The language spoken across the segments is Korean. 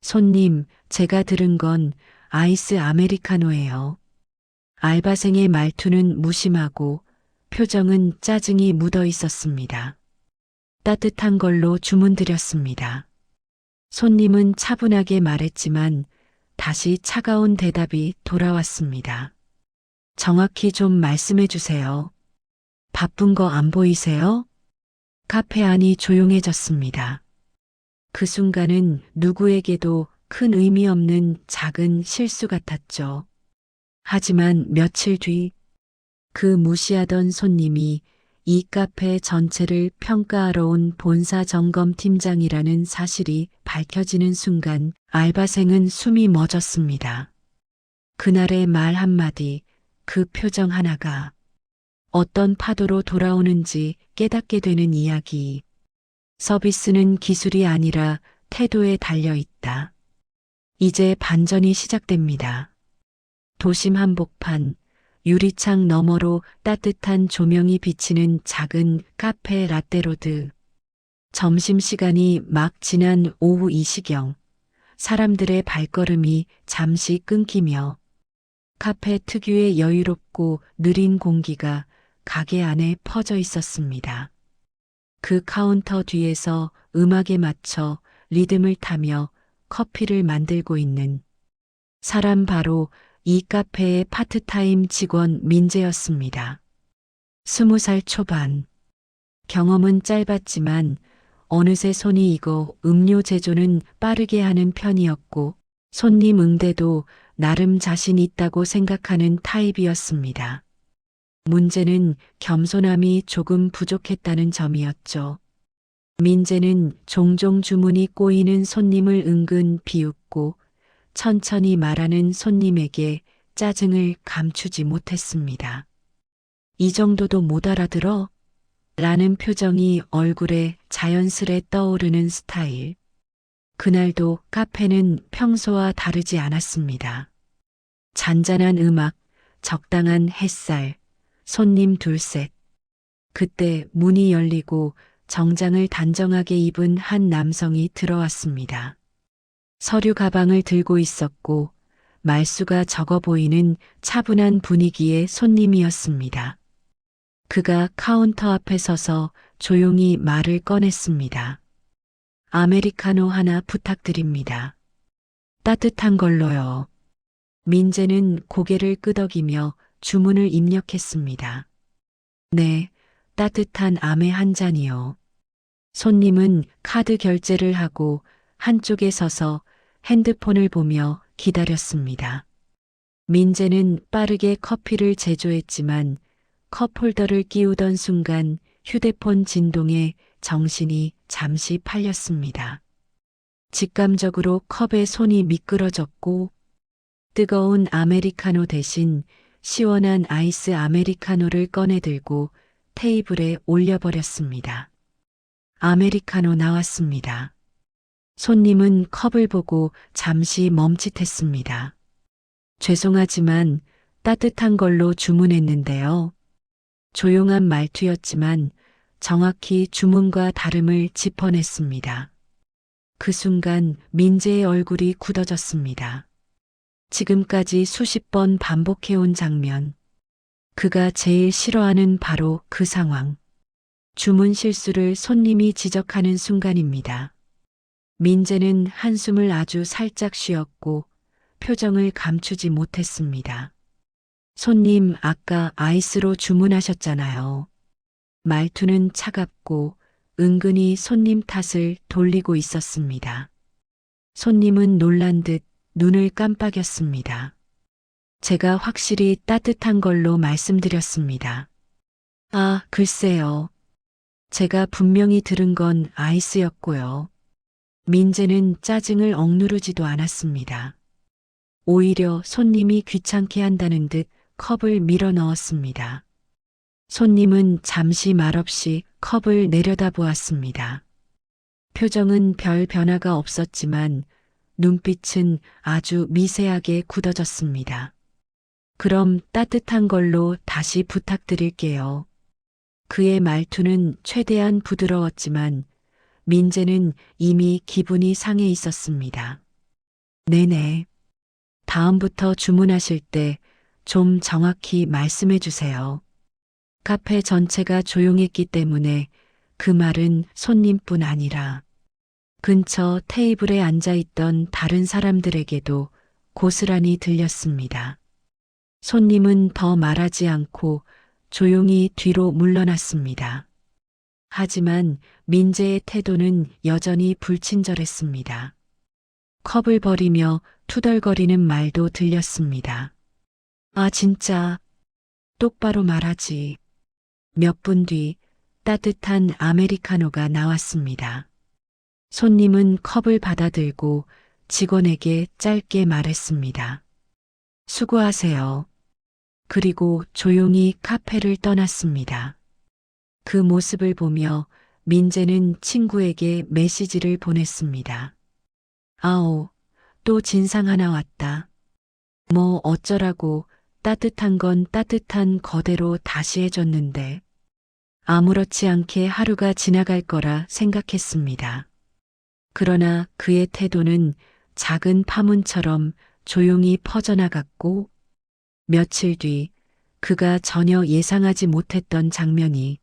손님, 제가 들은 건 아이스 아메리카노예요. 알바생의 말투는 무심하고 표정은 짜증이 묻어 있었습니다. 따뜻한 걸로 주문드렸습니다. 손님은 차분하게 말했지만 다시 차가운 대답이 돌아왔습니다. 정확히 좀 말씀해 주세요. 바쁜 거 안 보이세요? 카페 안이 조용해졌습니다. 그 순간은 누구에게도 큰 의미 없는 작은 실수 같았죠. 하지만 며칠 뒤 그 무시하던 손님이 이 카페 전체를 평가하러 온 본사 점검 팀장이라는 사실이 밝혀지는 순간 알바생은 숨이 멎었습니다. 그날의 말 한마디, 그 표정 하나가 어떤 파도로 돌아오는지 깨닫게 되는 이야기. 서비스는 기술이 아니라 태도에 달려 있다. 이제 반전이 시작됩니다. 도심 한복판, 유리창 너머로 따뜻한 조명이 비치는 작은 카페 라떼로드. 점심시간이 막 지난 오후 이 시경, 사람들의 발걸음이 잠시 끊기며 카페 특유의 여유롭고 느린 공기가 가게 안에 퍼져 있었습니다. 그 카운터 뒤에서 음악에 맞춰 리듬을 타며 커피를 만들고 있는 사람, 바로 이 카페의 파트타임 직원 민재였습니다. 20살 초반. 경험은 짧았지만 어느새 손이 익어 음료 제조는 빠르게 하는 편이었고 손님 응대도 나름 자신 있다고 생각하는 타입이었습니다. 문제는 겸손함이 조금 부족했다는 점이었죠. 민재는 종종 주문이 꼬이는 손님을 은근 비웃고 천천히 말하는 손님에게 짜증을 감추지 못했습니다. 이 정도도 못 알아들어? 라는 표정이 얼굴에 자연스레 떠오르는 스타일. 그날도 카페는 평소와 다르지 않았습니다. 잔잔한 음악, 적당한 햇살, 손님 둘셋. 그때 문이 열리고 정장을 단정하게 입은 한 남성이 들어왔습니다. 서류 가방을 들고 있었고 말수가 적어 보이는 차분한 분위기의 손님이었습니다. 그가 카운터 앞에 서서 조용히 말을 꺼냈습니다. 아메리카노 하나 부탁드립니다. 따뜻한 걸로요. 민재는 고개를 끄덕이며 주문을 입력했습니다. 네, 따뜻한 아메 한 잔이요. 손님은 카드 결제를 하고 한쪽에 서서 핸드폰을 보며 기다렸습니다. 민재는 빠르게 커피를 제조했지만 컵홀더를 끼우던 순간 휴대폰 진동에 정신이 잠시 팔렸습니다. 직감적으로 컵에 손이 미끄러졌고 뜨거운 아메리카노 대신 시원한 아이스 아메리카노를 꺼내 들고 테이블에 올려버렸습니다. 아메리카노 나왔습니다. 손님은 컵을 보고 잠시 멈칫했습니다. 죄송하지만 따뜻한 걸로 주문했는데요. 조용한 말투였지만 정확히 주문과 다름을 짚어냈습니다. 그 순간 민재의 얼굴이 굳어졌습니다. 지금까지 수십 번 반복해온 장면. 그가 제일 싫어하는 바로 그 상황. 주문 실수를 손님이 지적하는 순간입니다. 민재는 한숨을 아주 살짝 쉬었고 표정을 감추지 못했습니다. 손님, 아까 아이스로 주문하셨잖아요. 말투는 차갑고 은근히 손님 탓을 돌리고 있었습니다. 손님은 놀란 듯 눈을 깜빡였습니다. 제가 확실히 따뜻한 걸로 말씀드렸습니다. 아, 글쎄요. 제가 분명히 들은 건 아이스였고요. 민재는 짜증을 억누르지도 않았습니다. 오히려 손님이 귀찮게 한다는 듯 컵을 밀어 넣었습니다. 손님은 잠시 말없이 컵을 내려다보았습니다. 표정은 별 변화가 없었지만 눈빛은 아주 미세하게 굳어졌습니다. 그럼 따뜻한 걸로 다시 부탁드릴게요. 그의 말투는 최대한 부드러웠지만 민재는 이미 기분이 상해 있었습니다. 네네. 다음부터 주문하실 때 좀 정확히 말씀해 주세요. 카페 전체가 조용했기 때문에 그 말은 손님뿐 아니라 근처 테이블에 앉아 있던 다른 사람들에게도 고스란히 들렸습니다. 손님은 더 말하지 않고 조용히 뒤로 물러났습니다. 하지만 민재의 태도는 여전히 불친절했습니다. 컵을 버리며 투덜거리는 말도 들렸습니다. 아, 진짜 똑바로 말하지. 몇 분 뒤 따뜻한 아메리카노가 나왔습니다. 손님은 컵을 받아들고 직원에게 짧게 말했습니다. 수고하세요. 그리고 조용히 카페를 떠났습니다. 그 모습을 보며 민재는 친구에게 메시지를 보냈습니다. 아오, 또 진상 하나 왔다. 뭐 어쩌라고 따뜻한 건 따뜻한 거대로 다시 해줬는데 아무렇지 않게 하루가 지나갈 거라 생각했습니다. 그러나 그의 태도는 작은 파문처럼 조용히 퍼져나갔고 며칠 뒤 그가 전혀 예상하지 못했던 장면이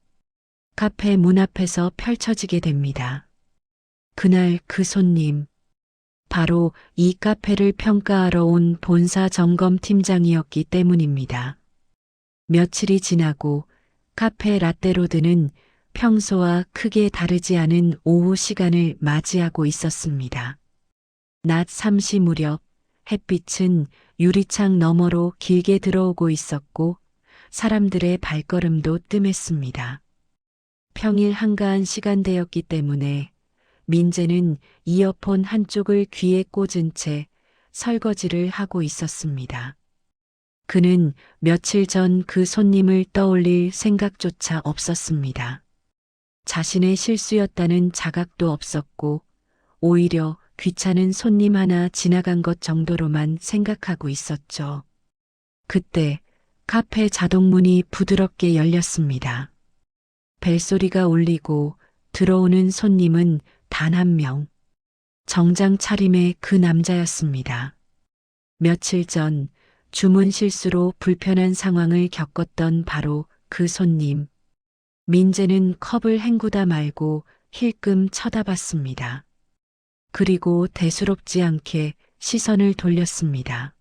카페 문 앞에서 펼쳐지게 됩니다. 그날 그 손님, 바로 이 카페를 평가하러 온 본사 점검 팀장이었기 때문입니다. 며칠이 지나고 카페 라떼로드는 평소와 크게 다르지 않은 오후 시간을 맞이하고 있었습니다. 낮 3시 무렵 햇빛은 유리창 너머로 길게 들어오고 있었고 사람들의 발걸음도 뜸했습니다. 평일 한가한 시간대였기 때문에 민재는 이어폰 한쪽을 귀에 꽂은 채 설거지를 하고 있었습니다. 그는 며칠 전 그 손님을 떠올릴 생각조차 없었습니다. 자신의 실수였다는 자각도 없었고 오히려 귀찮은 손님 하나 지나간 것 정도로만 생각하고 있었죠. 그때 카페 자동문이 부드럽게 열렸습니다. 벨소리가 울리고 들어오는 손님은 단 한 명. 정장 차림의 그 남자였습니다. 며칠 전 주문 실수로 불편한 상황을 겪었던 바로 그 손님. 민재는 컵을 헹구다 말고 힐끔 쳐다봤습니다. 그리고 대수롭지 않게 시선을 돌렸습니다.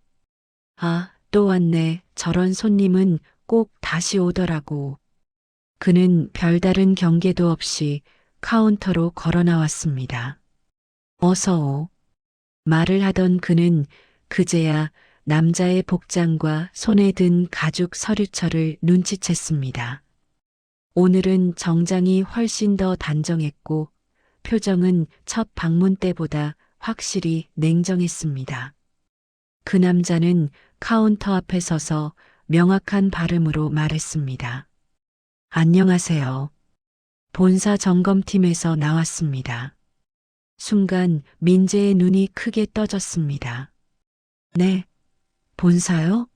아, 또 왔네. 저런 손님은 꼭 다시 오더라고. 그는 별다른 경계도 없이 카운터로 걸어 나왔습니다. 어서 오. 말을 하던 그는 그제야 남자의 복장과 손에 든 가죽 서류철을 눈치챘습니다. 오늘은 정장이 훨씬 더 단정했고 표정은 첫 방문 때보다 확실히 냉정했습니다. 그 남자는 카운터 앞에 서서 명확한 발음으로 말했습니다. 안녕하세요. 본사 점검팀에서 나왔습니다. 순간 민재의 눈이 크게 떠졌습니다. 네, 본사요?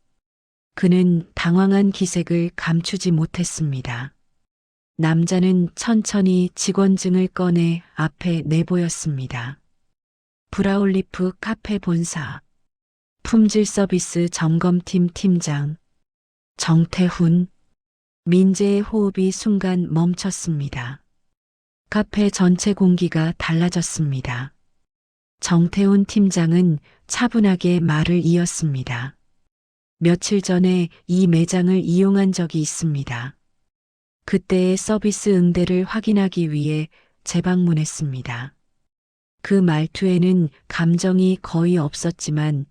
그는 당황한 기색을 감추지 못했습니다. 남자는 천천히 직원증을 꺼내 앞에 내보였습니다. 브라울리프 카페 본사, 품질 서비스 점검팀 팀장, 정태훈. 민재의 호흡이 순간 멈췄습니다. 카페 전체 공기가 달라졌습니다. 정태훈 팀장은 차분하게 말을 이었습니다. 며칠 전에 이 매장을 이용한 적이 있습니다. 그때의 서비스 응대를 확인하기 위해 재방문했습니다. 그 말투에는 감정이 거의 없었지만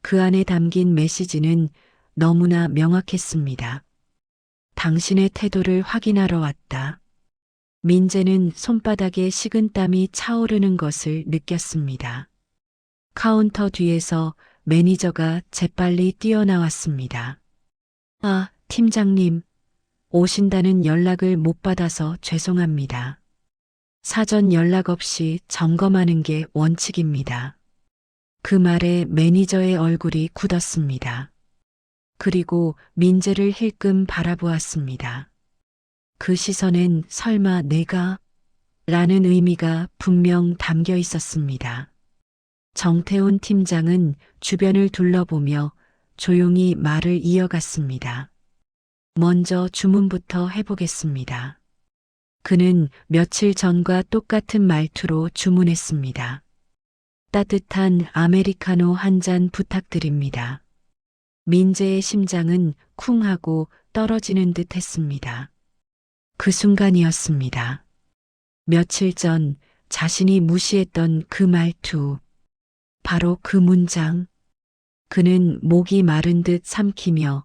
그 안에 담긴 메시지는 너무나 명확했습니다. 당신의 태도를 확인하러 왔다. 민재는 손바닥에 식은땀이 차오르는 것을 느꼈습니다. 카운터 뒤에서 매니저가 재빨리 뛰어나왔습니다. 아, 팀장님. 오신다는 연락을 못 받아서 죄송합니다. 사전 연락 없이 점검하는 게 원칙입니다. 그 말에 매니저의 얼굴이 굳었습니다. 그리고 민재를 힐끔 바라보았습니다. 그 시선엔 설마 내가? 라는 의미가 분명 담겨 있었습니다. 정태훈 팀장은 주변을 둘러보며 조용히 말을 이어갔습니다. 먼저 주문부터 해보겠습니다. 그는 며칠 전과 똑같은 말투로 주문했습니다. 따뜻한 아메리카노 한 잔 부탁드립니다. 민재의 심장은 쿵 하고 떨어지는 듯 했습니다. 그 순간이었습니다. 며칠 전 자신이 무시했던 그 말투, 바로 그 문장. 그는 목이 마른 듯 삼키며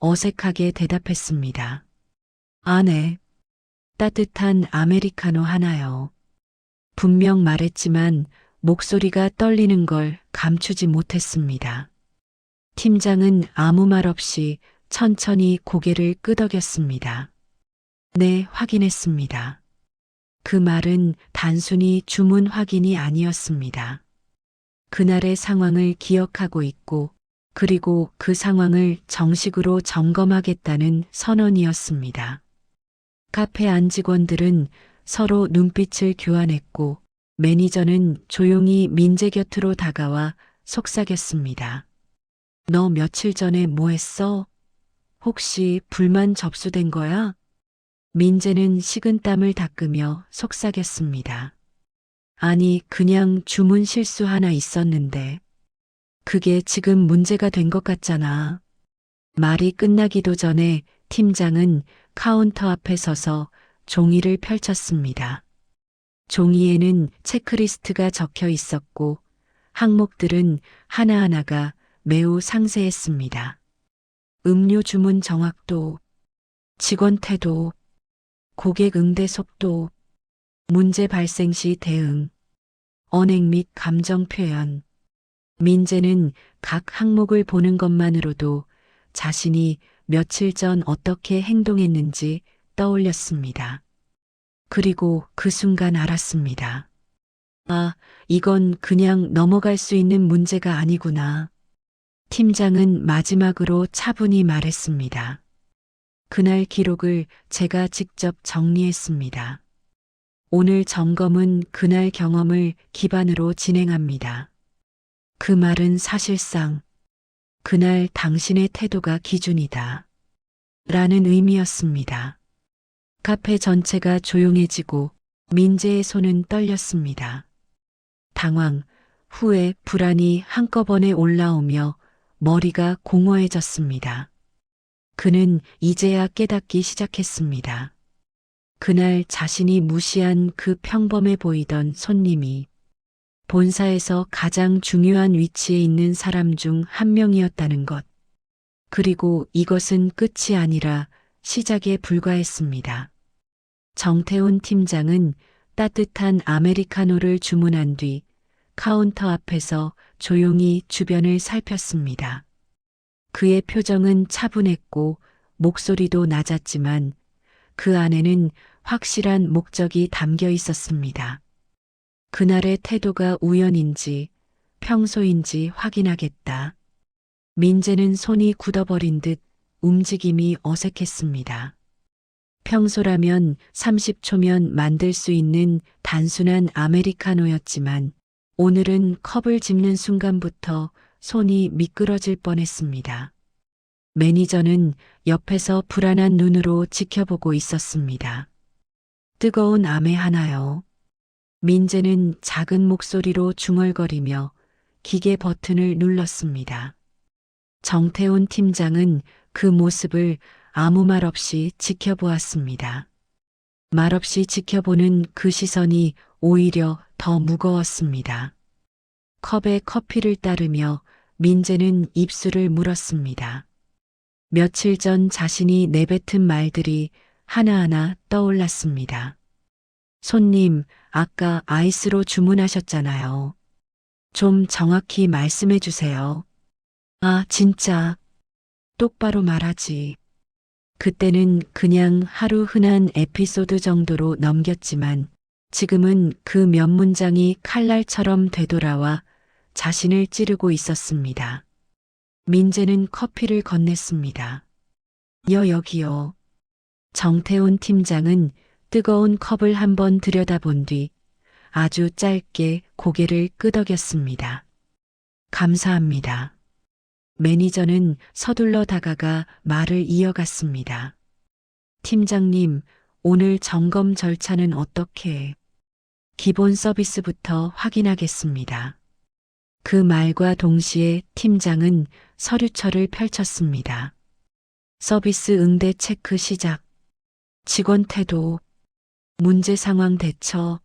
어색하게 대답했습니다. 아, 네. 따뜻한 아메리카노 하나요. 분명 말했지만 목소리가 떨리는 걸 감추지 못했습니다. 팀장은 아무 말 없이 천천히 고개를 끄덕였습니다. 네, 확인했습니다. 그 말은 단순히 주문 확인이 아니었습니다. 그날의 상황을 기억하고 있고, 그리고 그 상황을 정식으로 점검하겠다는 선언이었습니다. 카페 안 직원들은 서로 눈빛을 교환했고, 매니저는 조용히 민재 곁으로 다가와 속삭였습니다. 너 며칠 전에 뭐 했어? 혹시 불만 접수된 거야? 민재는 식은땀을 닦으며 속삭였습니다. 아니, 그냥 주문 실수 하나 있었는데. 그게 지금 문제가 된 것 같잖아. 말이 끝나기도 전에 팀장은 카운터 앞에 서서 종이를 펼쳤습니다. 종이에는 체크리스트가 적혀 있었고 항목들은 하나하나가 매우 상세했습니다. 음료 주문 정확도, 직원 태도, 고객 응대 속도, 문제 발생 시 대응, 언행 및 감정 표현. 민재는 각 항목을 보는 것만으로도 자신이 며칠 전 어떻게 행동했는지 떠올렸습니다. 그리고 그 순간 알았습니다. 아, 이건 그냥 넘어갈 수 있는 문제가 아니구나. 팀장은 마지막으로 차분히 말했습니다. 그날 기록을 제가 직접 정리했습니다. 오늘 점검은 그날 경험을 기반으로 진행합니다. 그 말은 사실상 그날 당신의 태도가 기준이다. 라는 의미였습니다. 카페 전체가 조용해지고 민재의 손은 떨렸습니다. 당황, 후회, 불안이 한꺼번에 올라오며 머리가 공허해졌습니다. 그는 이제야 깨닫기 시작했습니다. 그날 자신이 무시한 그 평범해 보이던 손님이 본사에서 가장 중요한 위치에 있는 사람 중 한 명이었다는 것. 그리고 이것은 끝이 아니라 시작에 불과했습니다. 정태훈 팀장은 따뜻한 아메리카노를 주문한 뒤 카운터 앞에서 조용히 주변을 살폈습니다. 그의 표정은 차분했고 목소리도 낮았지만 그 안에는 확실한 목적이 담겨 있었습니다. 그날의 태도가 우연인지 평소인지 확인하겠다. 민재는 손이 굳어버린 듯 움직임이 어색했습니다. 평소라면 30초면 만들 수 있는 단순한 아메리카노였지만 오늘은 컵을 집는 순간부터 손이 미끄러질 뻔했습니다. 매니저는 옆에서 불안한 눈으로 지켜보고 있었습니다. 뜨거운 아메 하나요. 민재는 작은 목소리로 중얼거리며 기계 버튼을 눌렀습니다. 정태훈 팀장은 그 모습을 아무 말 없이 지켜보았습니다. 말없이 지켜보는 그 시선이 오히려 더 무거웠습니다. 컵에 커피를 따르며 민재는 입술을 물었습니다. 며칠 전 자신이 내뱉은 말들이 하나하나 떠올랐습니다. 손님, 아까 아이스로 주문하셨잖아요. 좀 정확히 말씀해 주세요. 아, 진짜. 똑바로 말하지. 그때는 그냥 하루 흔한 에피소드 정도로 넘겼지만 지금은 그 몇 문장이 칼날처럼 되돌아와 자신을 찌르고 있었습니다. 민재는 커피를 건넸습니다. 여기요. 정태훈 팀장은 뜨거운 컵을 한번 들여다본 뒤 아주 짧게 고개를 끄덕였습니다. 감사합니다. 매니저는 서둘러 다가가 말을 이어갔습니다. 팀장님, 오늘 점검 절차는 어떻게? 기본 서비스부터 확인하겠습니다. 그 말과 동시에 팀장은 서류철을 펼쳤습니다. 서비스 응대 체크 시작. 직원 태도, 문제 상황 대처,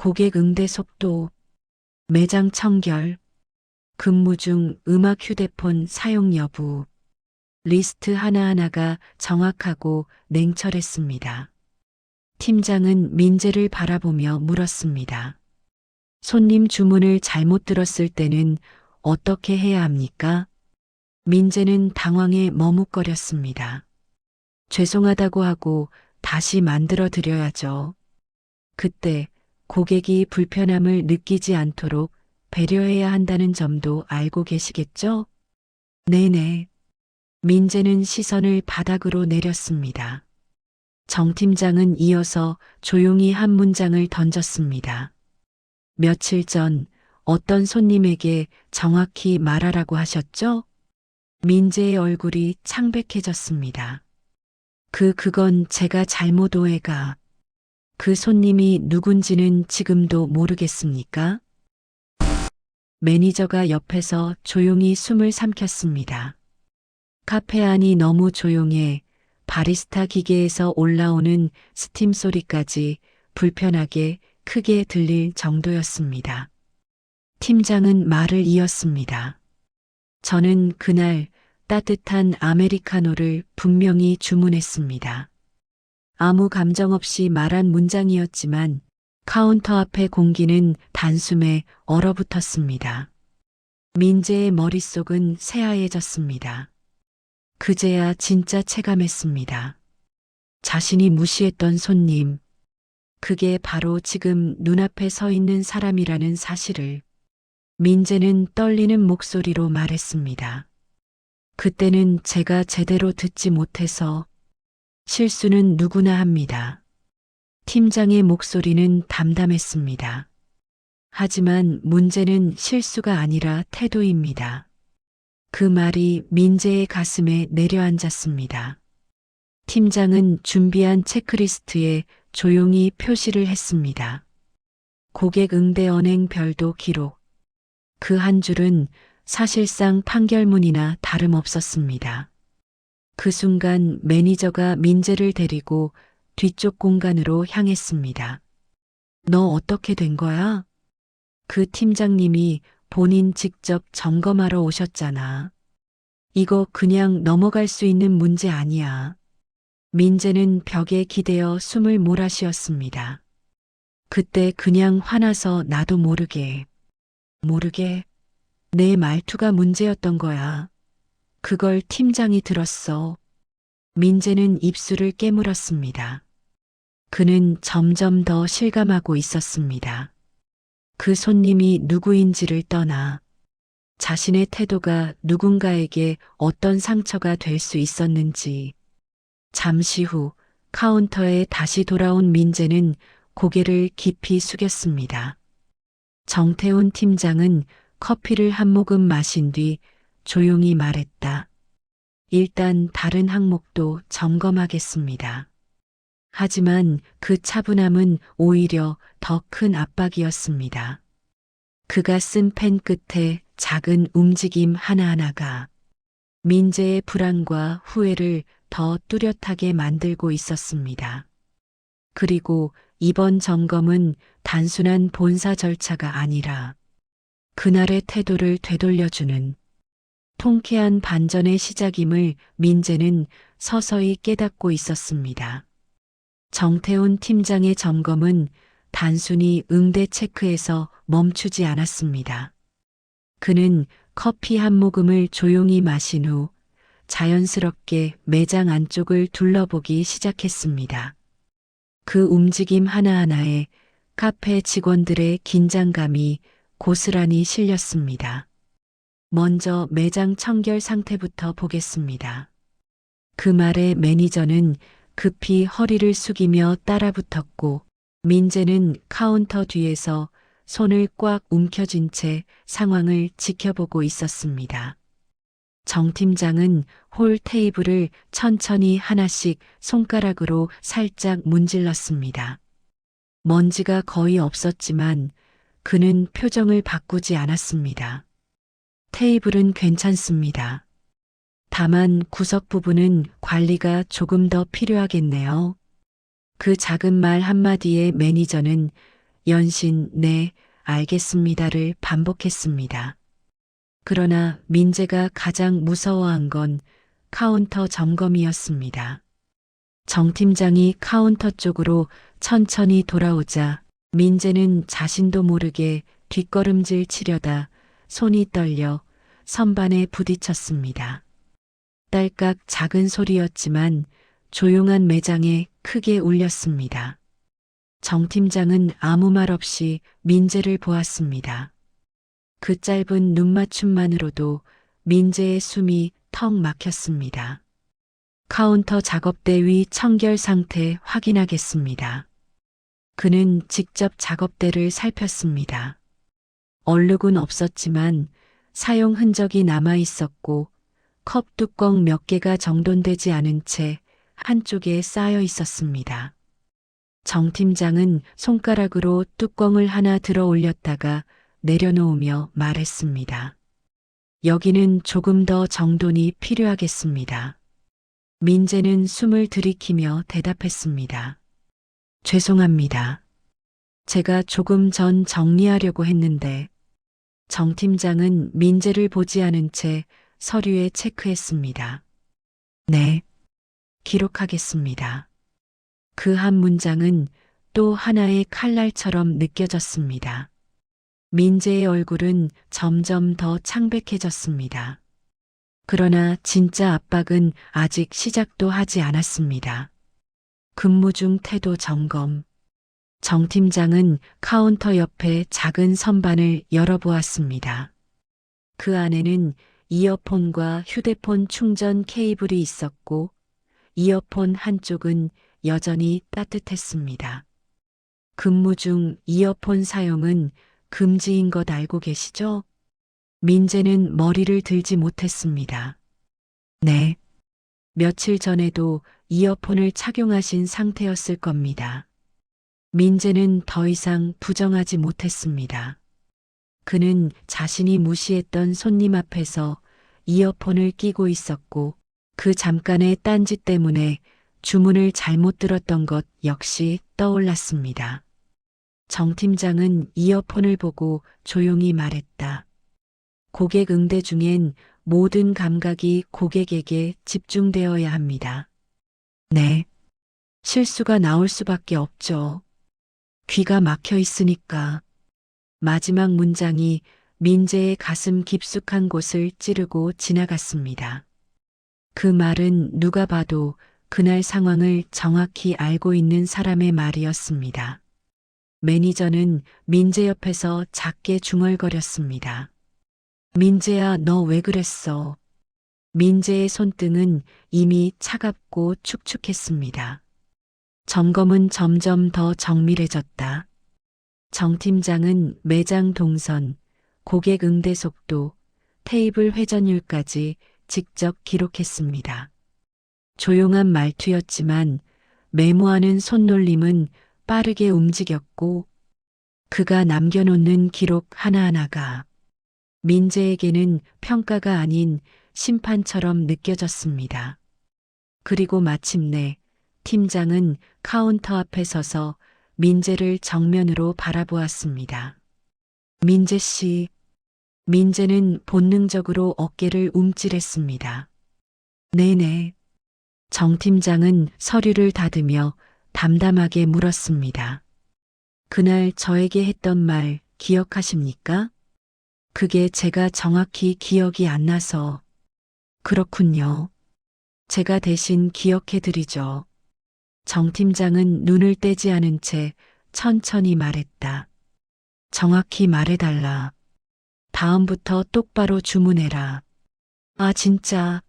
고객 응대 속도, 매장 청결, 근무 중 음악 휴대폰 사용 여부, 리스트 하나하나가 정확하고 냉철했습니다. 팀장은 민재를 바라보며 물었습니다. 손님 주문을 잘못 들었을 때는 어떻게 해야 합니까? 민재는 당황해 머뭇거렸습니다. 죄송하다고 하고 다시 만들어 드려야죠. 그때 고객이 불편함을 느끼지 않도록 배려해야 한다는 점도 알고 계시겠죠? 네네. 민재는 시선을 바닥으로 내렸습니다. 정 팀장은 이어서 조용히 한 문장을 던졌습니다. 며칠 전 어떤 손님에게 정확히 말하라고 하셨죠? 민재의 얼굴이 창백해졌습니다. 그건 제가 잘못 오해가. 그 손님이 누군지는 지금도 모르겠습니까? 매니저가 옆에서 조용히 숨을 삼켰습니다. 카페 안이 너무 조용해 바리스타 기계에서 올라오는 스팀 소리까지 불편하게 크게 들릴 정도였습니다. 팀장은 말을 이었습니다. 저는 그날 따뜻한 아메리카노를 분명히 주문했습니다. 아무 감정 없이 말한 문장이었지만 카운터 앞의 공기는 단숨에 얼어붙었습니다. 민재의 머릿속은 새하얘졌습니다. 그제야 진짜 체감했습니다. 자신이 무시했던 손님, 그게 바로 지금 눈앞에 서 있는 사람이라는 사실을. 민재는 떨리는 목소리로 말했습니다. 그때는 제가 제대로 듣지 못해서. 실수는 누구나 합니다. 팀장의 목소리는 담담했습니다. 하지만 문제는 실수가 아니라 태도입니다. 그 말이 민재의 가슴에 내려앉았습니다. 팀장은 준비한 체크리스트에 조용히 표시를 했습니다. 고객 응대 언행 별도 기록. 그 한 줄은 사실상 판결문이나 다름없었습니다. 그 순간 매니저가 민재를 데리고 뒤쪽 공간으로 향했습니다. 너 어떻게 된 거야? 그 팀장님이 본인 직접 점검하러 오셨잖아. 이거 그냥 넘어갈 수 있는 문제 아니야. 민재는 벽에 기대어 숨을 몰아쉬었습니다. 그때 그냥 화나서 나도 모르게 내 말투가 문제였던 거야. 그걸 팀장이 들었어. 민재는 입술을 깨물었습니다. 그는 점점 더 실감하고 있었습니다. 그 손님이 누구인지를 떠나 자신의 태도가 누군가에게 어떤 상처가 될 수 있었는지. 잠시 후 카운터에 다시 돌아온 민재는 고개를 깊이 숙였습니다. 정태훈 팀장은 커피를 한 모금 마신 뒤 조용히 말했다. 일단 다른 항목도 점검하겠습니다. 하지만 그 차분함은 오히려 더 큰 압박이었습니다. 그가 쓴 펜 끝에 작은 움직임 하나하나가 민재의 불안과 후회를 더 뚜렷하게 만들고 있었습니다. 그리고 이번 점검은 단순한 본사 절차가 아니라 그날의 태도를 되돌려주는 통쾌한 반전의 시작임을 민재는 서서히 깨닫고 있었습니다. 정태훈 팀장의 점검은 단순히 응대 체크에서 멈추지 않았습니다. 그는 커피 한 모금을 조용히 마신 후 자연스럽게 매장 안쪽을 둘러보기 시작했습니다. 그 움직임 하나하나에 카페 직원들의 긴장감이 고스란히 실렸습니다. 먼저 매장 청결 상태부터 보겠습니다. 그 말에 매니저는 급히 허리를 숙이며 따라붙었고 민재는 카운터 뒤에서 손을 꽉 움켜쥔 채 상황을 지켜보고 있었습니다. 정 팀장은 홀 테이블을 천천히 하나씩 손가락으로 살짝 문질렀습니다. 먼지가 거의 없었지만 그는 표정을 바꾸지 않았습니다. 테이블은 괜찮습니다. 다만 구석 부분은 관리가 조금 더 필요하겠네요. 그 작은 말 한마디에 매니저는 연신 네, 알겠습니다를 반복했습니다. 그러나 민재가 가장 무서워한 건 카운터 점검이었습니다. 정 팀장이 카운터 쪽으로 천천히 돌아오자 민재는 자신도 모르게 뒷걸음질 치려다 손이 떨려 선반에 부딪혔습니다. 딸깍 작은 소리였지만 조용한 매장에 크게 울렸습니다. 정 팀장은 아무 말 없이 민재를 보았습니다. 그 짧은 눈맞춤만으로도 민재의 숨이 턱 막혔습니다. 카운터 작업대 위 청결 상태 확인하겠습니다. 그는 직접 작업대를 살폈습니다. 얼룩은 없었지만 사용 흔적이 남아 있었고 컵 뚜껑 몇 개가 정돈되지 않은 채 한쪽에 쌓여 있었습니다. 정 팀장은 손가락으로 뚜껑을 하나 들어 올렸다가 내려놓으며 말했습니다. 여기는 조금 더 정돈이 필요하겠습니다. 민재는 숨을 들이키며 대답했습니다. 죄송합니다. 제가 조금 전 정리하려고 했는데 정 팀장은 민재를 보지 않은 채 서류에 체크했습니다. 네, 기록하겠습니다. 그 한 문장은 또 하나의 칼날처럼 느껴졌습니다. 민재의 얼굴은 점점 더 창백해졌습니다. 그러나 진짜 압박은 아직 시작도 하지 않았습니다. 근무 중 태도 점검. 정 팀장은 카운터 옆에 작은 선반을 열어보았습니다. 그 안에는 이어폰과 휴대폰 충전 케이블이 있었고 이어폰 한쪽은 여전히 따뜻했습니다. 근무 중 이어폰 사용은 금지인 것 알고 계시죠? 민재는 머리를 들지 못했습니다. 네. 며칠 전에도 이어폰을 착용하신 상태였을 겁니다. 민재는 더 이상 부정하지 못했습니다. 그는 자신이 무시했던 손님 앞에서 이어폰을 끼고 있었고 그 잠깐의 딴짓 때문에 주문을 잘못 들었던 것 역시 떠올랐습니다. 정 팀장은 이어폰을 보고 조용히 말했다. 고객 응대 중엔 모든 감각이 고객에게 집중되어야 합니다. 네. 실수가 나올 수밖에 없죠. 귀가 막혀 있으니까. 마지막 문장이 민재의 가슴 깊숙한 곳을 찌르고 지나갔습니다. 그 말은 누가 봐도 그날 상황을 정확히 알고 있는 사람의 말이었습니다. 매니저는 민재 옆에서 작게 중얼거렸습니다. 민재야, 너 왜 그랬어? 민재의 손등은 이미 차갑고 축축했습니다. 점검은 점점 더 정밀해졌다. 정 팀장은 매장 동선, 고객 응대 속도, 테이블 회전율까지 직접 기록했습니다. 조용한 말투였지만 메모하는 손놀림은 빠르게 움직였고 그가 남겨놓는 기록 하나하나가 민재에게는 평가가 아닌 심판처럼 느껴졌습니다. 그리고 마침내 팀장은 카운터 앞에 서서 민재를 정면으로 바라보았습니다. 민재 씨. 민재는 본능적으로 어깨를 움찔했습니다. 네네. 정 팀장은 서류를 닫으며 담담하게 물었습니다. 그날 저에게 했던 말 기억하십니까? 그게 제가 정확히 기억이 안 나서. 그렇군요. 제가 대신 기억해드리죠. 정 팀장은 눈을 떼지 않은 채 천천히 말했다. 정확히 말해달라. 다음부터 똑바로 주문해라. 아, 진짜.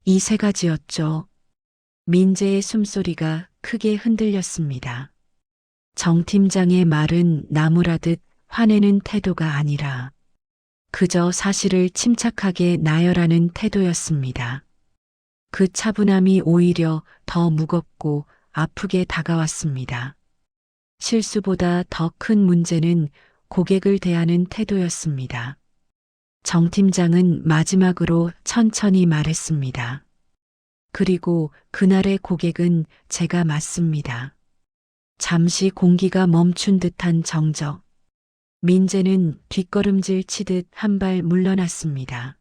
이 세 가지였죠. 민재의 숨소리가 크게 흔들렸습니다. 정 팀장의 말은 나무라듯 화내는 태도가 아니라 그저 사실을 침착하게 나열하는 태도였습니다. 그 차분함이 오히려 더 무겁고 아프게 다가왔습니다. 실수보다 더 큰 문제는 고객을 대하는 태도였습니다. 정 팀장은 마지막으로 천천히 말했습니다. 그리고 그날의 고객은 제가 맞습니다. 잠시 공기가 멈춘 듯한 정적. 민재는 뒷걸음질 치듯 한 발 물러났습니다.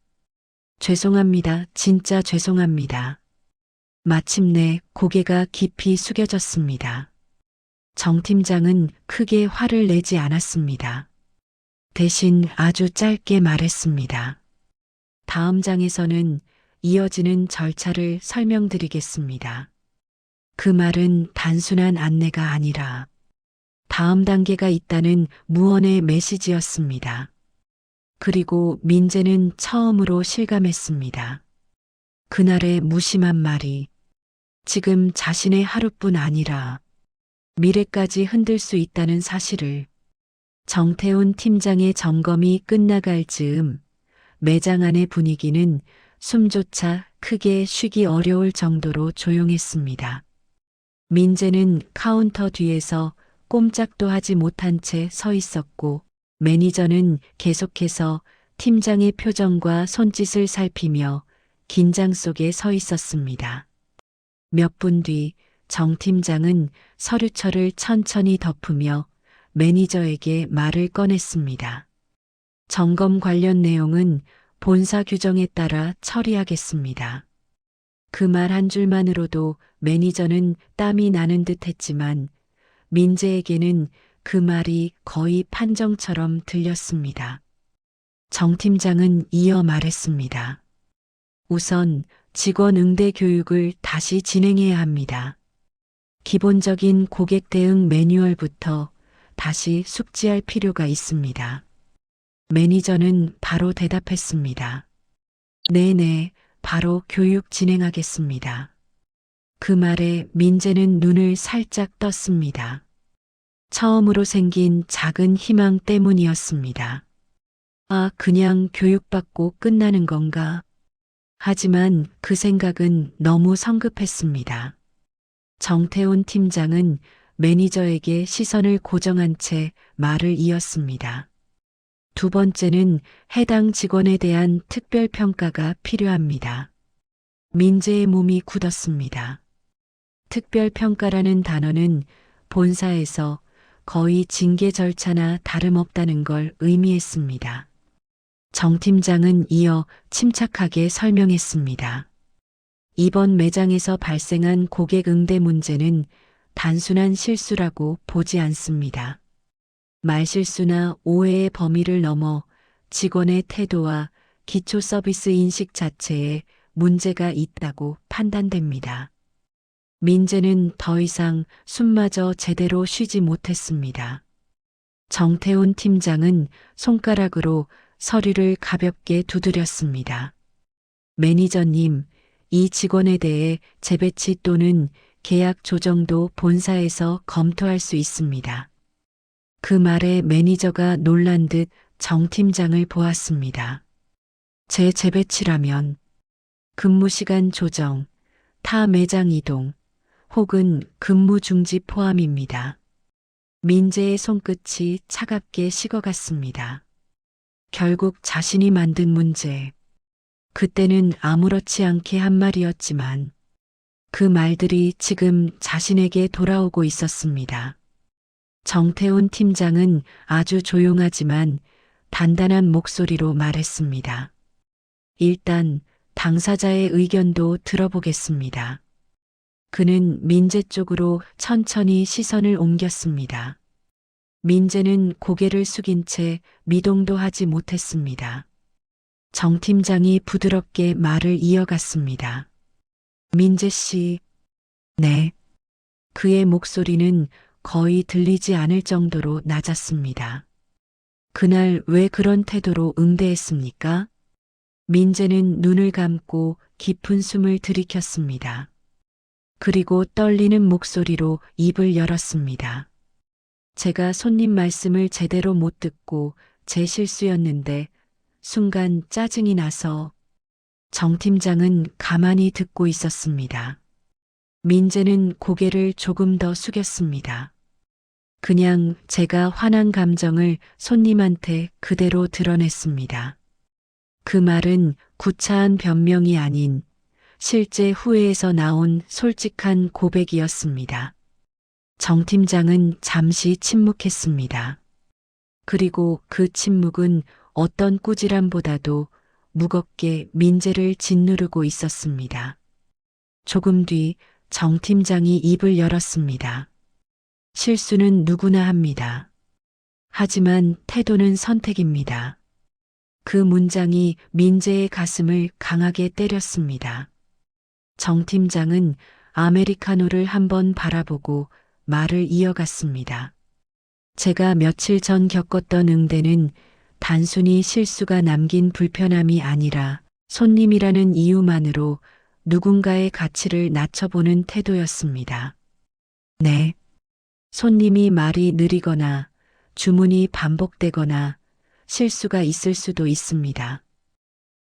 죄송합니다. 진짜 죄송합니다. 마침내 고개가 깊이 숙여졌습니다. 정 팀장은 크게 화를 내지 않았습니다. 대신 아주 짧게 말했습니다. 다음 장에서는 이어지는 절차를 설명드리겠습니다. 그 말은 단순한 안내가 아니라 다음 단계가 있다는 무언의 메시지였습니다. 그리고 민재는 처음으로 실감했습니다. 그날의 무심한 말이 지금 자신의 하루뿐 아니라 미래까지 흔들 수 있다는 사실을. 정태훈 팀장의 점검이 끝나갈 즈음 매장 안의 분위기는 숨조차 크게 쉬기 어려울 정도로 조용했습니다. 민재는 카운터 뒤에서 꼼짝도 하지 못한 채 서 있었고 매니저는 계속해서 팀장의 표정과 손짓을 살피며 긴장 속에 서 있었습니다. 몇 분 뒤 정 팀장은 서류철을 천천히 덮으며 매니저에게 말을 꺼냈습니다. 점검 관련 내용은 본사 규정에 따라 처리하겠습니다. 그 말 한 줄만으로도 매니저는 땀이 나는 듯 했지만 민재에게는 그 말이 거의 판정처럼 들렸습니다. 정 팀장은 이어 말했습니다. 우선 직원 응대 교육을 다시 진행해야 합니다. 기본적인 고객 대응 매뉴얼부터 다시 숙지할 필요가 있습니다. 매니저는 바로 대답했습니다. 네네, 바로 교육 진행하겠습니다. 그 말에 민재는 눈을 살짝 떴습니다. 처음으로 생긴 작은 희망 때문이었습니다. 아, 그냥 교육받고 끝나는 건가? 하지만 그 생각은 너무 성급했습니다. 정태훈 팀장은 매니저에게 시선을 고정한 채 말을 이었습니다. 두 번째는 해당 직원에 대한 특별 평가가 필요합니다. 민재의 몸이 굳었습니다. 특별 평가라는 단어는 본사에서 거의 징계 절차나 다름없다는 걸 의미했습니다. 정 팀장은 이어 침착하게 설명했습니다. 이번 매장에서 발생한 고객 응대 문제는 단순한 실수라고 보지 않습니다. 말실수나 오해의 범위를 넘어 직원의 태도와 기초 서비스 인식 자체에 문제가 있다고 판단됩니다. 민재는 더 이상 숨마저 제대로 쉬지 못했습니다. 정태훈 팀장은 손가락으로 서류를 가볍게 두드렸습니다. 매니저님, 이 직원에 대해 재배치 또는 계약 조정도 본사에서 검토할 수 있습니다. 그 말에 매니저가 놀란 듯 정 팀장을 보았습니다. 제 재배치라면 근무 시간 조정, 타 매장 이동, 혹은 근무 중지 포함입니다. 민재의 손끝이 차갑게 식어갔습니다. 결국 자신이 만든 문제. 그때는 아무렇지 않게 한 말이었지만 그 말들이 지금 자신에게 돌아오고 있었습니다. 정태훈 팀장은 아주 조용하지만 단단한 목소리로 말했습니다. 일단 당사자의 의견도 들어보겠습니다. 그는 민재 쪽으로 천천히 시선을 옮겼습니다. 민재는 고개를 숙인 채 미동도 하지 못했습니다. 정 팀장이 부드럽게 말을 이어갔습니다. 민재 씨, 네. 그의 목소리는 거의 들리지 않을 정도로 낮았습니다. 그날 왜 그런 태도로 응대했습니까? 민재는 눈을 감고 깊은 숨을 들이켰습니다. 그리고 떨리는 목소리로 입을 열었습니다. 제가 손님 말씀을 제대로 못 듣고 제 실수였는데 순간 짜증이 나서 정 팀장은 가만히 듣고 있었습니다. 민재는 고개를 조금 더 숙였습니다. 그냥 제가 화난 감정을 손님한테 그대로 드러냈습니다. 그 말은 구차한 변명이 아닌 실제 후회에서 나온 솔직한 고백이었습니다. 정 팀장은 잠시 침묵했습니다. 그리고 그 침묵은 어떤 꾸지람보다도 무겁게 민재를 짓누르고 있었습니다. 조금 뒤 정 팀장이 입을 열었습니다. 실수는 누구나 합니다. 하지만 태도는 선택입니다. 그 문장이 민재의 가슴을 강하게 때렸습니다. 정 팀장은 아메리카노를 한번 바라보고 말을 이어갔습니다. 제가 며칠 전 겪었던 응대는 단순히 실수가 남긴 불편함이 아니라 손님이라는 이유만으로 누군가의 가치를 낮춰보는 태도였습니다. 네. 손님이 말이 느리거나 주문이 반복되거나 실수가 있을 수도 있습니다.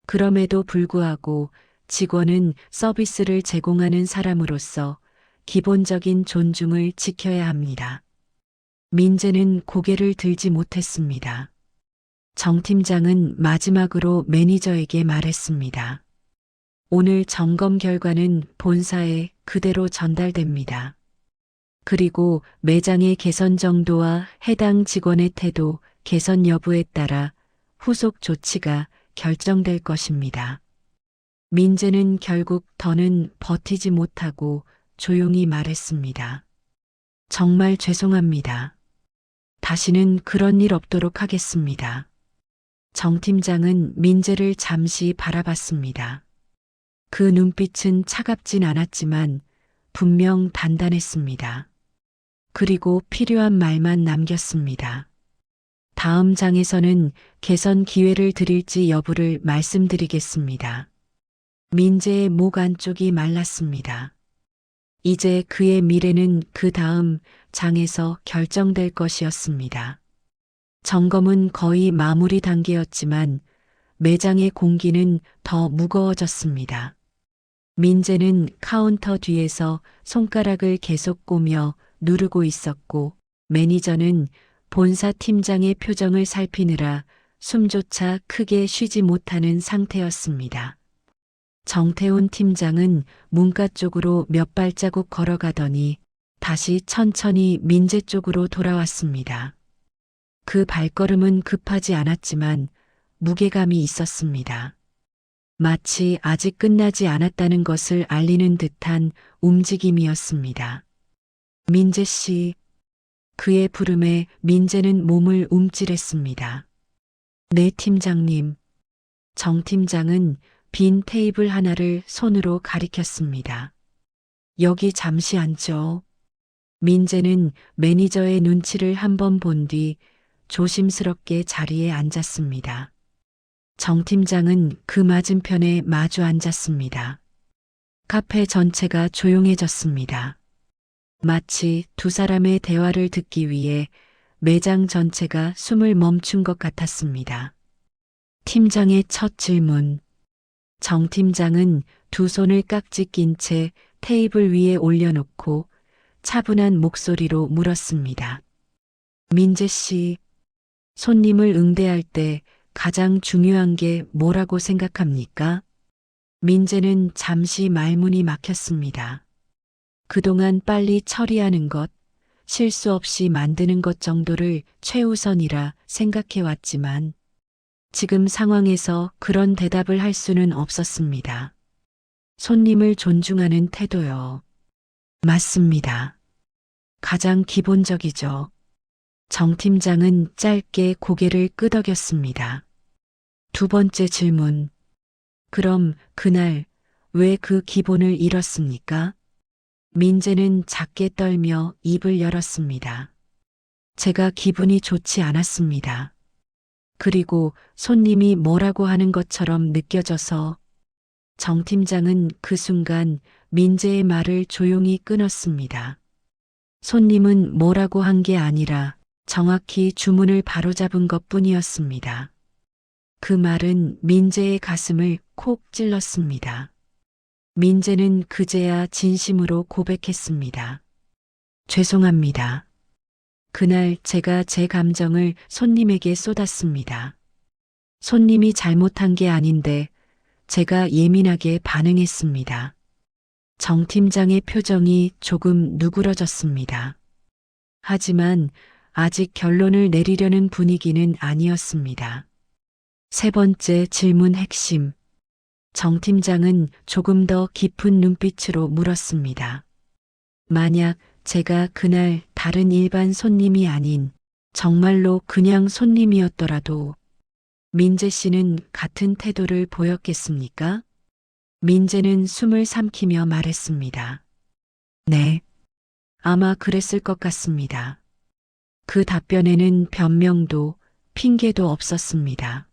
그럼에도 불구하고 직원은 서비스를 제공하는 사람으로서 기본적인 존중을 지켜야 합니다. 민재는 고개를 들지 못했습니다. 정 팀장은 마지막으로 매니저에게 말했습니다. 오늘 점검 결과는 본사에 그대로 전달됩니다. 그리고 매장의 개선 정도와 해당 직원의 태도, 개선 여부에 따라 후속 조치가 결정될 것입니다. 민재는 결국 더는 버티지 못하고 조용히 말했습니다. 정말 죄송합니다. 다시는 그런 일 없도록 하겠습니다. 정 팀장은 민재를 잠시 바라봤습니다. 그 눈빛은 차갑진 않았지만 분명 단단했습니다. 그리고 필요한 말만 남겼습니다. 다음 장에서는 개선 기회를 드릴지 여부를 말씀드리겠습니다. 민재의 목 안쪽이 말랐습니다. 이제 그의 미래는 그 다음 장에서 결정될 것이었습니다. 점검은 거의 마무리 단계였지만 매장의 공기는 더 무거워졌습니다. 민재는 카운터 뒤에서 손가락을 계속 꼬며 누르고 있었고 매니저는 본사 팀장의 표정을 살피느라 숨조차 크게 쉬지 못하는 상태였습니다. 정태훈 팀장은 문가 쪽으로 몇 발자국 걸어가더니 다시 천천히 민재 쪽으로 돌아왔습니다. 그 발걸음은 급하지 않았지만 무게감이 있었습니다. 마치 아직 끝나지 않았다는 것을 알리는 듯한 움직임이었습니다. 민재 씨. 그의 부름에 민재는 몸을 움찔했습니다. 네, 팀장님. 정 팀장은 빈 테이블 하나를 손으로 가리켰습니다. 여기 잠시 앉죠. 민재는 매니저의 눈치를 한번 본 뒤 조심스럽게 자리에 앉았습니다. 정 팀장은 그 맞은편에 마주 앉았습니다. 카페 전체가 조용해졌습니다. 마치 두 사람의 대화를 듣기 위해 매장 전체가 숨을 멈춘 것 같았습니다. 팀장의 첫 질문. 정 팀장은 두 손을 깍지 낀 채 테이블 위에 올려놓고 차분한 목소리로 물었습니다. 민재 씨, 손님을 응대할 때 가장 중요한 게 뭐라고 생각합니까? 민재는 잠시 말문이 막혔습니다. 그동안 빨리 처리하는 것, 실수 없이 만드는 것 정도를 최우선이라 생각해왔지만 지금 상황에서 그런 대답을 할 수는 없었습니다. 손님을 존중하는 태도요. 맞습니다. 가장 기본적이죠. 정 팀장은 짧게 고개를 끄덕였습니다. 두 번째 질문. 그럼 그날 왜 그 기본을 잃었습니까? 민재는 작게 떨며 입을 열었습니다. 제가 기분이 좋지 않았습니다. 그리고 손님이 뭐라고 하는 것처럼 느껴져서. 정 팀장은 그 순간 민재의 말을 조용히 끊었습니다. 손님은 뭐라고 한 게 아니라 정확히 주문을 바로잡은 것뿐이었습니다. 그 말은 민재의 가슴을 콕 찔렀습니다. 민재는 그제야 진심으로 고백했습니다. 죄송합니다. 그날 제가 제 감정을 손님에게 쏟았습니다. 손님이 잘못한 게 아닌데 제가 예민하게 반응했습니다. 정 팀장의 표정이 조금 누그러졌습니다. 하지만 아직 결론을 내리려는 분위기는 아니었습니다. 세 번째 질문 핵심. 정 팀장은 조금 더 깊은 눈빛으로 물었습니다. 만약 제가 그날 다른 일반 손님이 아닌 정말로 그냥 손님이었더라도 민재 씨는 같은 태도를 보였겠습니까? 민재는 숨을 삼키며 말했습니다. 네. 아마 그랬을 것 같습니다. 그 답변에는 변명도 핑계도 없었습니다.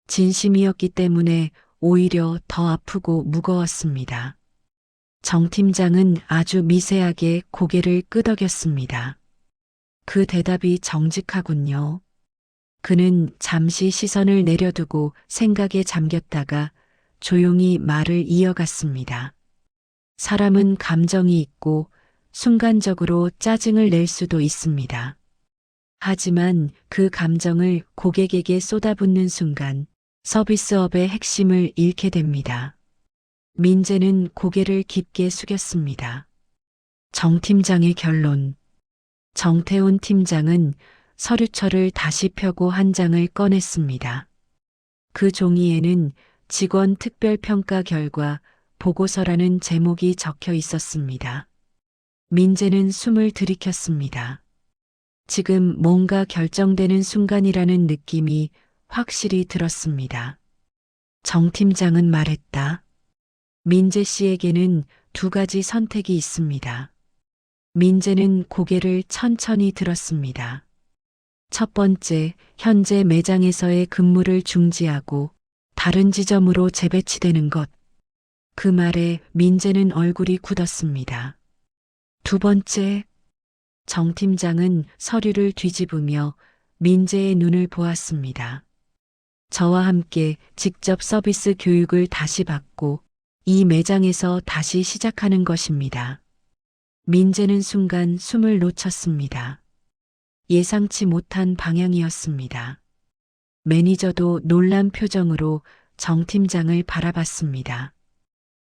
진심이었기 때문에 오히려 더 아프고 무거웠습니다. 정 팀장은 아주 미세하게 고개를 끄덕였습니다. 그 대답이 정직하군요. 그는 잠시 시선을 내려두고 생각에 잠겼다가 조용히 말을 이어갔습니다. 사람은 감정이 있고 순간적으로 짜증을 낼 수도 있습니다. 하지만 그 감정을 고객에게 쏟아붓는 순간 서비스업의 핵심을 잃게 됩니다. 민재는 고개를 깊게 숙였습니다. 정 팀장의 결론. 정태훈 팀장은 서류철을 다시 펴고 한 장을 꺼냈습니다. 그 종이에는 직원 특별평가 결과 보고서라는 제목이 적혀 있었습니다. 민재는 숨을 들이켰습니다. 지금 뭔가 결정되는 순간이라는 느낌이 확실히 들었습니다. 정 팀장은 말했다. 민재 씨에게는 두 가지 선택이 있습니다. 민재는 고개를 천천히 들었습니다. 첫 번째, 현재 매장에서의 근무를 중지하고 다른 지점으로 재배치되는 것. 그 말에 민재는 얼굴이 굳었습니다. 두 번째, 정 팀장은 서류를 뒤집으며 민재의 눈을 보았습니다. 저와 함께 직접 서비스 교육을 다시 받고 이 매장에서 다시 시작하는 것입니다. 민재는 순간 숨을 놓쳤습니다. 예상치 못한 방향이었습니다. 매니저도 놀란 표정으로 정 팀장을 바라봤습니다.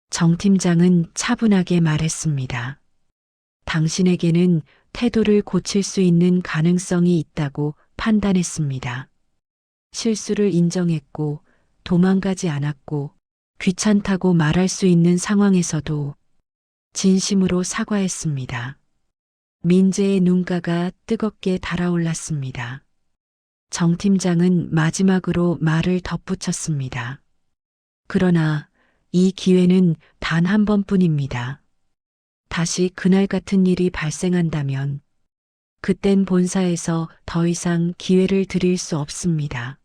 정 팀장은 차분하게 말했습니다. 당신에게는 태도를 고칠 수 있는 가능성이 있다고 판단했습니다. 실수를 인정했고 도망가지 않았고 귀찮다고 말할 수 있는 상황에서도 진심으로 사과했습니다. 민재의 눈가가 뜨겁게 달아올랐습니다. 정 팀장은 마지막으로 말을 덧붙였습니다. 그러나 이 기회는 단 한 번뿐입니다. 다시 그날 같은 일이 발생한다면 그땐 본사에서 더 이상 기회를 드릴 수 없습니다.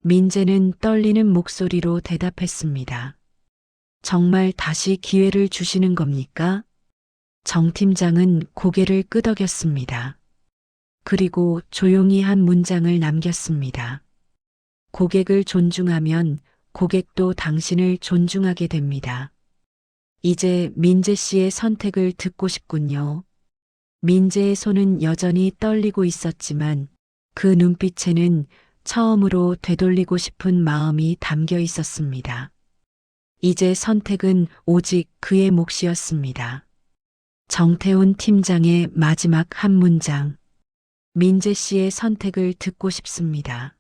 민재는 떨리는 목소리로 대답했습니다. 정말 다시 기회를 주시는 겁니까? 정 팀장은 고개를 끄덕였습니다. 그리고 조용히 한 문장을 남겼습니다. 고객을 존중하면 고객도 당신을 존중하게 됩니다. 이제 민재 씨의 선택을 듣고 싶군요. 민재의 손은 여전히 떨리고 있었지만 그 눈빛에는 처음으로 되돌리고 싶은 마음이 담겨 있었습니다. 이제 선택은 오직 그의 몫이었습니다. 정태훈 팀장의 마지막 한 문장. 민재 씨의 선택을 듣고 싶습니다.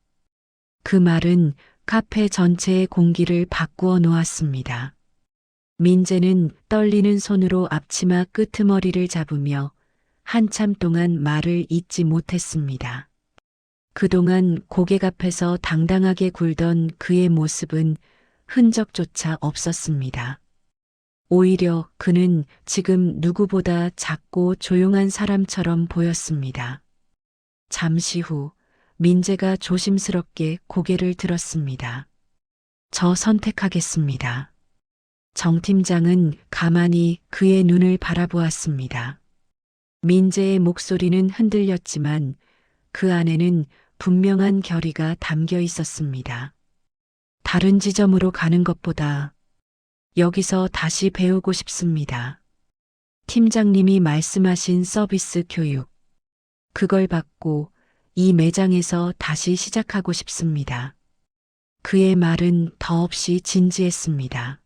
그 말은 카페 전체의 공기를 바꾸어 놓았습니다. 민재는 떨리는 손으로 앞치마 끄트머리를 잡으며 한참 동안 말을 잇지 못했습니다. 그동안 고객 앞에서 당당하게 굴던 그의 모습은 흔적조차 없었습니다. 오히려 그는 지금 누구보다 작고 조용한 사람처럼 보였습니다. 잠시 후 민재가 조심스럽게 고개를 들었습니다. 저 선택하겠습니다. 정 팀장은 가만히 그의 눈을 바라보았습니다. 민재의 목소리는 흔들렸지만 그 안에는 분명한 결의가 담겨 있었습니다. 다른 지점으로 가는 것보다 여기서 다시 배우고 싶습니다. 팀장님이 말씀하신 서비스 교육. 그걸 받고 이 매장에서 다시 시작하고 싶습니다. 그의 말은 더없이 진지했습니다.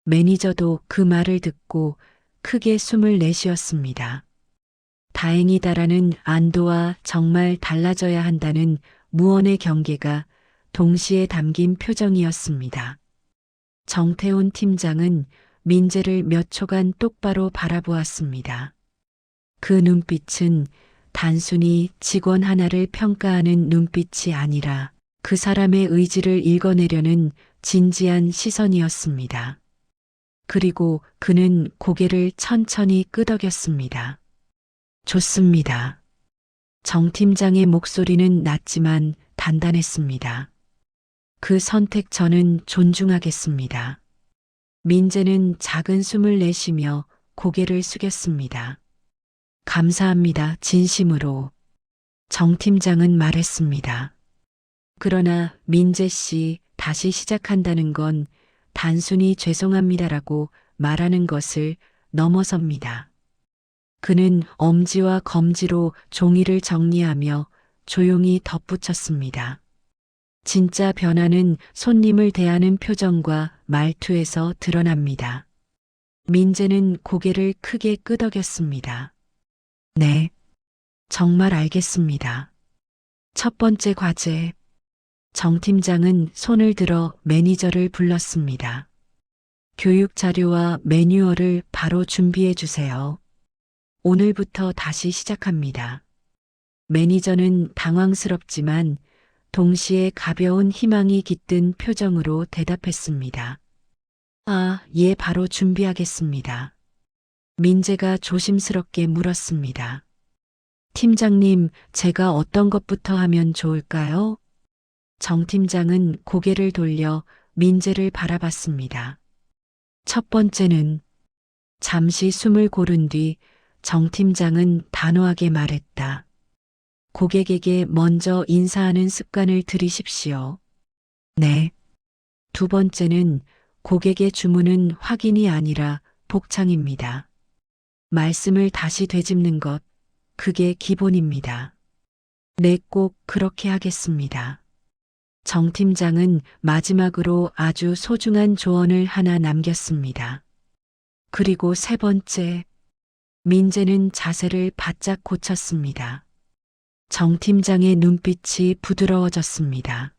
매니저도 그 말을 듣고 크게 숨을 내쉬었습니다. 다행이다라는 안도와 정말 달라져야 한다는 무언의 경계가 동시에 담긴 표정이었습니다. 정태훈 팀장은 민재를 몇 초간 똑바로 바라보았습니다. 그 눈빛은 단순히 직원 하나를 평가하는 눈빛이 아니라 그 사람의 의지를 읽어내려는 진지한 시선이었습니다. 그리고 그는 고개를 천천히 끄덕였습니다. 좋습니다. 정 팀장의 목소리는 낮지만 단단했습니다. 그 선택 저는 존중하겠습니다. 민재는 작은 숨을 내쉬며 고개를 숙였습니다. 감사합니다. 진심으로. 정 팀장은 말했습니다. 그러나 민재 씨 다시 시작한다는 건 단순히 죄송합니다라고 말하는 것을 넘어섭니다. 그는 엄지와 검지로 종이를 정리하며 조용히 덧붙였습니다. 진짜 변화는 손님을 대하는 표정과 말투에서 드러납니다. 민재는 고개를 크게 끄덕였습니다. 네, 정말 알겠습니다. 첫 번째 과제. 정 팀장은 손을 들어 매니저를 불렀습니다. 교육 자료와 매뉴얼을 바로 준비해 주세요. 오늘부터 다시 시작합니다. 매니저는 당황스럽지만 동시에 가벼운 희망이 깃든 표정으로 대답했습니다. 아, 예, 바로 준비하겠습니다. 민재가 조심스럽게 물었습니다. 팀장님, 제가 어떤 것부터 하면 좋을까요? 정 팀장은 고개를 돌려 민재를 바라봤습니다. 첫 번째는 잠시 숨을 고른 뒤 정 팀장은 단호하게 말했다. 고객에게 먼저 인사하는 습관을 들이십시오. 네. 두 번째는 고객의 주문은 확인이 아니라 복창입니다. 말씀을 다시 되짚는 것, 그게 기본입니다. 네, 꼭 그렇게 하겠습니다. 정 팀장은 마지막으로 아주 소중한 조언을 하나 남겼습니다. 그리고 세 번째, 민재는 자세를 바짝 고쳤습니다. 정 팀장의 눈빛이 부드러워졌습니다.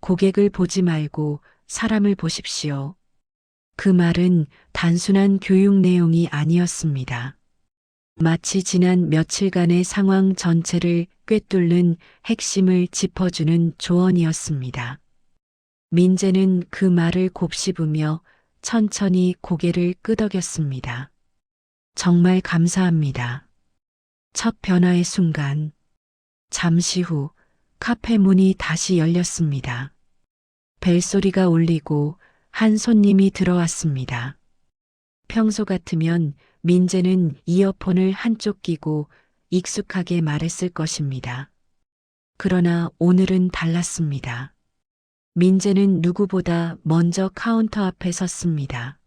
고객을 보지 말고 사람을 보십시오. 그 말은 단순한 교육 내용이 아니었습니다. 마치 지난 며칠간의 상황 전체를 꿰뚫는 핵심을 짚어주는 조언이었습니다. 민재는 그 말을 곱씹으며 천천히 고개를 끄덕였습니다. 정말 감사합니다. 첫 변화의 순간, 잠시 후 카페 문이 다시 열렸습니다. 벨소리가 울리고 한 손님이 들어왔습니다. 평소 같으면 민재는 이어폰을 한쪽 끼고 익숙하게 말했을 것입니다. 그러나 오늘은 달랐습니다. 민재는 누구보다 먼저 카운터 앞에 섰습니다.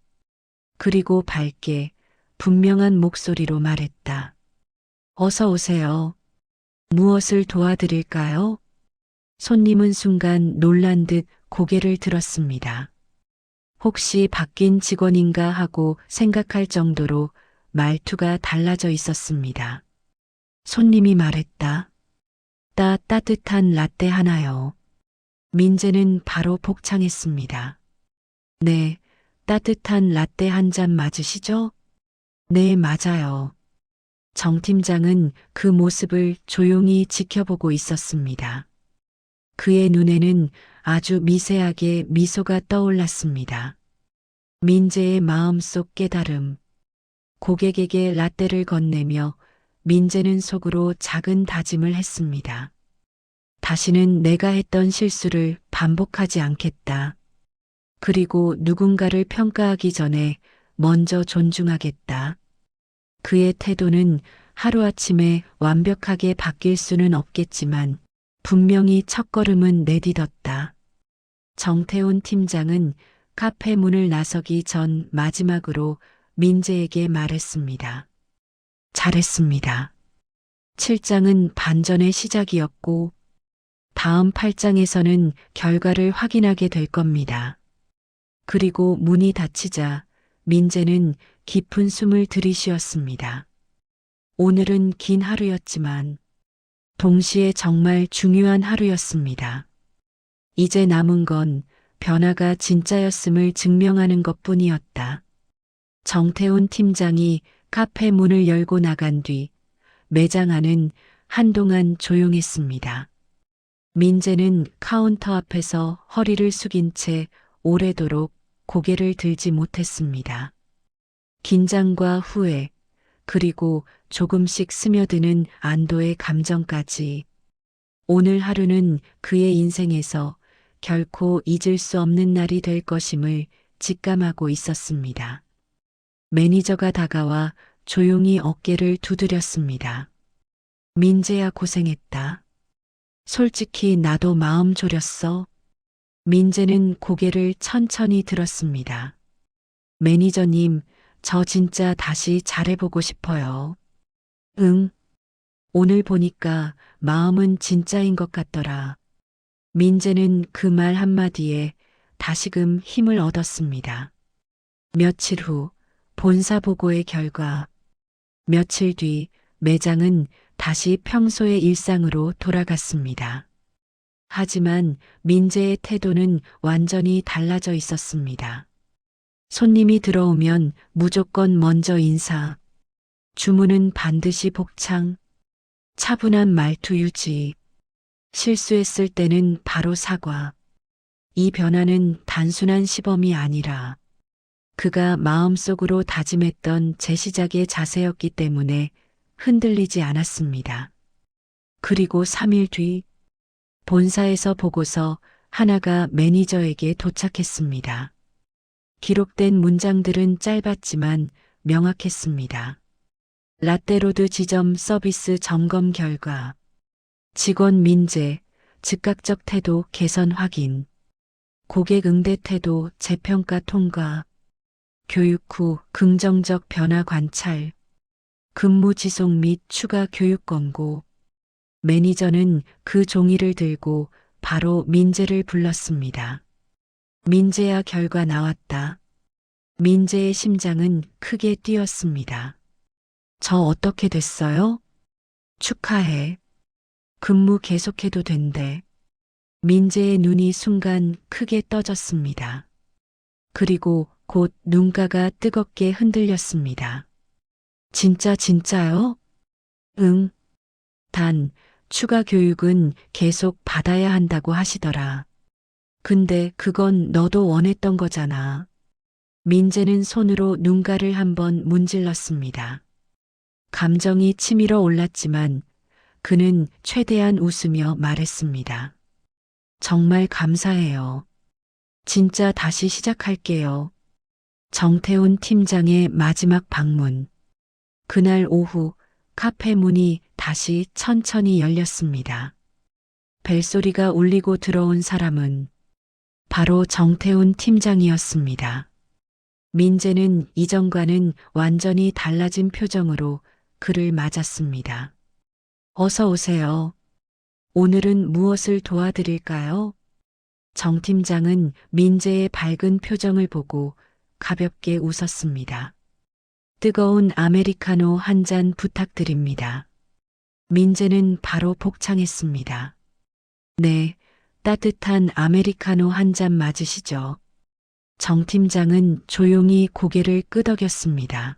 그리고 밝게 분명한 목소리로 말했다. 어서 오세요. 무엇을 도와드릴까요? 손님은 순간 놀란 듯 고개를 들었습니다. 혹시 바뀐 직원인가 하고 생각할 정도로 말투가 달라져 있었습니다. 손님이 말했다. 따뜻한 라떼 하나요. 민재는 바로 복창했습니다. 네, 따뜻한 라떼 한 잔 맞으시죠? 네, 맞아요. 정 팀장은 그 모습을 조용히 지켜보고 있었습니다. 그의 눈에는 아주 미세하게 미소가 떠올랐습니다. 민재의 마음속 깨달음. 고객에게 라떼를 건네며 민재는 속으로 작은 다짐을 했습니다. 다시는 내가 했던 실수를 반복하지 않겠다. 그리고 누군가를 평가하기 전에 먼저 존중하겠다. 그의 태도는 하루아침에 완벽하게 바뀔 수는 없겠지만 분명히 첫걸음은 내딛었다. 정태훈 팀장은 카페 문을 나서기 전 마지막으로 민재에게 말했습니다. 잘했습니다. 7장은 반전의 시작이었고 다음 8장에서는 결과를 확인하게 될 겁니다. 그리고 문이 닫히자 민재는 깊은 숨을 들이쉬었습니다. 오늘은 긴 하루였지만 동시에 정말 중요한 하루였습니다. 이제 남은 건 변화가 진짜였음을 증명하는 것뿐이었다. 정태훈 팀장이 카페 문을 열고 나간 뒤 매장 안은 한동안 조용했습니다. 민재는 카운터 앞에서 허리를 숙인 채 오래도록 고개를 들지 못했습니다. 긴장과 후회, 그리고 조금씩 스며드는 안도의 감정까지 오늘 하루는 그의 인생에서 결코 잊을 수 없는 날이 될 것임을 직감하고 있었습니다. 매니저가 다가와 조용히 어깨를 두드렸습니다. 민재야 고생했다. 솔직히 나도 마음 졸였어. 민재는 고개를 천천히 들었습니다. 매니저님, 저 진짜 다시 잘해보고 싶어요. 응. 오늘 보니까 마음은 진짜인 것 같더라. 민재는 그 말 한마디에 다시금 힘을 얻었습니다. 며칠 후 본사 보고의 결과, 며칠 뒤 매장은 다시 평소의 일상으로 돌아갔습니다. 하지만 민재의 태도는 완전히 달라져 있었습니다. 손님이 들어오면 무조건 먼저 인사, 주문은 반드시 복창, 차분한 말투 유지, 실수했을 때는 바로 사과. 이 변화는 단순한 시범이 아니라 그가 마음속으로 다짐했던 재시작의 자세였기 때문에 흔들리지 않았습니다. 그리고 3일 뒤 본사에서 보고서 하나가 매니저에게 도착했습니다. 기록된 문장들은 짧았지만 명확했습니다. 라떼로드 지점 서비스 점검 결과, 직원 민재, 즉각적 태도 개선 확인, 고객 응대 태도 재평가 통과, 교육 후 긍정적 변화 관찰, 근무 지속 및 추가 교육 권고. 매니저는 그 종이를 들고 바로 민재를 불렀습니다. 민재야 결과 나왔다. 민재의 심장은 크게 뛰었습니다. 저 어떻게 됐어요? 축하해. 근무 계속해도 된대. 민재의 눈이 순간 크게 떠졌습니다. 그리고 곧 눈가가 뜨겁게 흔들렸습니다. 진짜요? 응. 단, 추가 교육은 계속 받아야 한다고 하시더라. 근데 그건 너도 원했던 거잖아. 민재는 손으로 눈가를 한번 문질렀습니다. 감정이 치밀어 올랐지만 그는 최대한 웃으며 말했습니다. 정말 감사해요. 진짜 다시 시작할게요. 정태훈 팀장의 마지막 방문. 그날 오후 카페 문이 다시 천천히 열렸습니다. 벨소리가 울리고 들어온 사람은 바로 정태훈 팀장이었습니다. 민재는 이전과는 완전히 달라진 표정으로 그를 맞았습니다. 어서 오세요. 오늘은 무엇을 도와드릴까요? 정 팀장은 민재의 밝은 표정을 보고 가볍게 웃었습니다. 뜨거운 아메리카노 한 잔 부탁드립니다. 민재는 바로 복창했습니다. 네, 따뜻한 아메리카노 한 잔 맞으시죠? 정 팀장은 조용히 고개를 끄덕였습니다.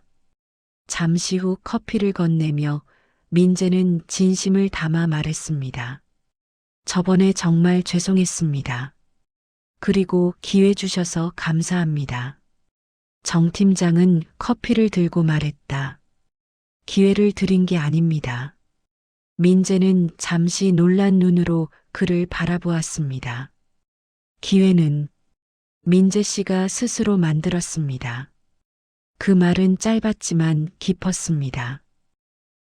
잠시 후 커피를 건네며 민재는 진심을 담아 말했습니다. 저번에 정말 죄송했습니다. 그리고 기회 주셔서 감사합니다. 정 팀장은 커피를 들고 말했다. 기회를 드린 게 아닙니다. 민재는 잠시 놀란 눈으로 그를 바라보았습니다. 기회는 민재 씨가 스스로 만들었습니다. 그 말은 짧았지만 깊었습니다.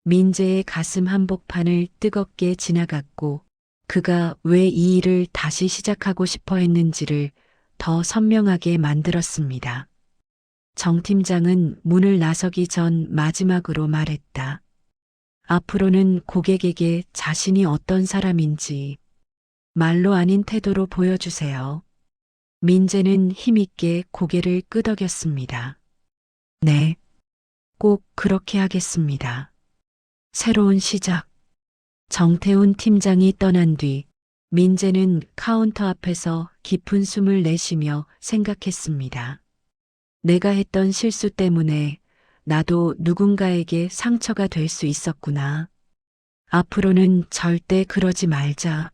민재의 가슴 한복판을 뜨겁게 지나갔고 그가 왜 이 일을 다시 시작하고 싶어 했는지를 더 선명하게 만들었습니다. 정 팀장은 문을 나서기 전 마지막으로 말했다. 앞으로는 고객에게 자신이 어떤 사람인지 말로 아닌 태도로 보여주세요. 민재는 힘있게 고개를 끄덕였습니다. 네, 꼭 그렇게 하겠습니다. 새로운 시작. 정태훈 팀장이 떠난 뒤 민재는 카운터 앞에서 깊은 숨을 내쉬며 생각했습니다. 내가 했던 실수 때문에 나도 누군가에게 상처가 될 수 있었구나. 앞으로는 절대 그러지 말자.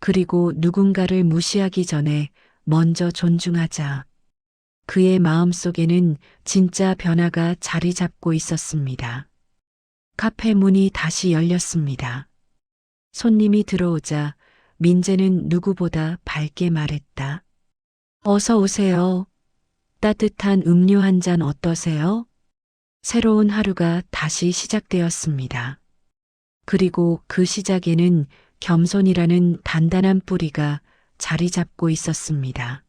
그리고 누군가를 무시하기 전에 먼저 존중하자. 그의 마음속에는 진짜 변화가 자리 잡고 있었습니다. 카페 문이 다시 열렸습니다. 손님이 들어오자 민재는 누구보다 밝게 말했다. 어서 오세요. 따뜻한 음료 한 잔 어떠세요? 새로운 하루가 다시 시작되었습니다. 그리고 그 시작에는 겸손이라는 단단한 뿌리가 자리 잡고 있었습니다.